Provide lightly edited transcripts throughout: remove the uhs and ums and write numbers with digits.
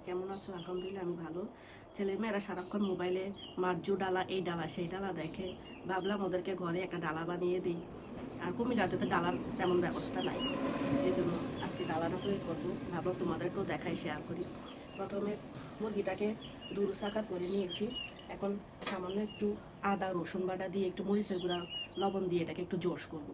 কেমন আছো? আলহামদুলিল্লাহ আমি ভালো। ছেলেমেয়েরা সারাক্ষণ মোবাইলে মারজু ডালা, এই ডালা সেই ডালা দেখে। ভাবলাম ওদেরকে ঘরে একটা ডালা বানিয়ে দিই। আর কুমিল্লাতে তো ডালার তেমন ব্যবস্থা নাই, এই জন্য আজকে ডালাটা তৈরি করবো। ভাবলাম তোমাদেরকেও দেখাই, শেয়ার করি। প্রথমে মুরগিটাকে দুরু সাকাত করে নিয়েছি। এখন সামান্য একটু আদা রসুন বাটা দিয়ে, একটু মরিচের গুঁড়া, লবণ দিয়ে এটাকে একটু জোশ করবো।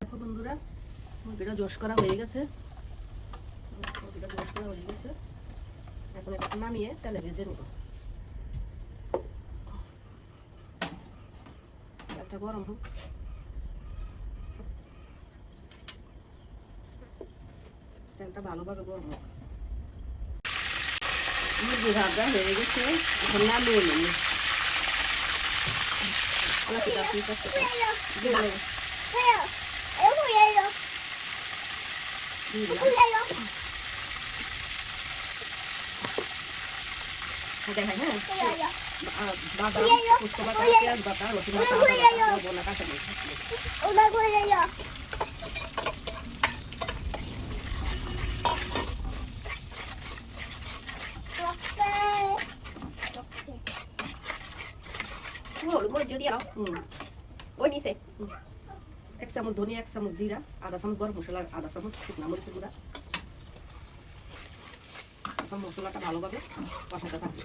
দেখো বন্ধুরা, মুরগিটা জোশ করা হয়ে গেছে। এখন এটা নামিয়ে তেলে ভেজে নেব। তেলটা গরম হোক। তেলটা ভালোভাবে গরম হোক। মুরগি ভাজা হয়ে গেছে, এখন নামিয়ে নেব। দেখাই হ্যাঁ, বাদাম, পোস্ত বাটা, পেঁয়াজ বাটা, রসুন বাটা, আদা বাটা, লবণ, কাঁচা মরিচ। হলুদ মরিচ দিয়ে দাও। ওই নিচে 1 চামচ ধনিয়া, 1 চামচ জিরা, আধা চামচ গরম মশলা, আধা চামচ শুকনা মরিচের গুঁড়া। এখন মশলাটা ভালোভাবে কষাতে থাকবে।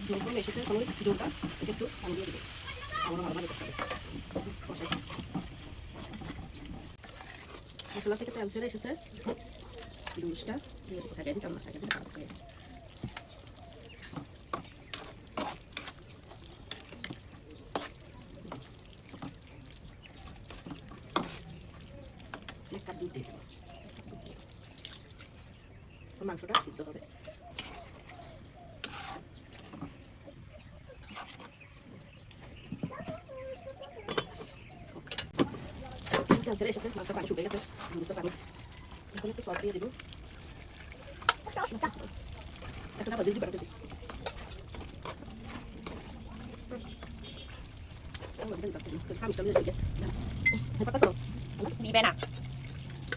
জলটা এসেছে, জলটা একটু পানি দিয়ে দেবে। আমার ভালোভাবে কষাই। মশলা থেকে তেল ছেড়ে এসেছে, দুধটা দিয়ে দেবো। থাকে দিতাম না, থাকে দিতাম। এক কাপ দুধ দিয়ে দেবো। মাংসটা সিদ্ধ হবে। তেল ছেড়ে এসেছে, মাংসের পানি শুকিয়ে গেছে, দুধের পানি। এখন একটু সস দিয়ে দেবো। একটা বাজি দিই, বাড়াতে দিই। দিবে না।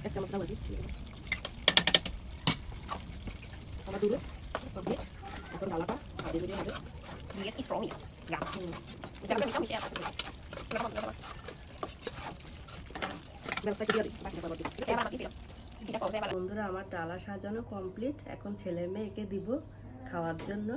এক চামচ বাজি আমার দুধ কমপ্লিট। এখন ডালাটা দিয়ে দিতে হবে। দিয়ে কি স্ট্রং ইয়া বন্ধুরা, আমার ডালা সাজানো কমপ্লিট। এখন ছেলে মেয়েকে দিব খাওয়ার জন্য।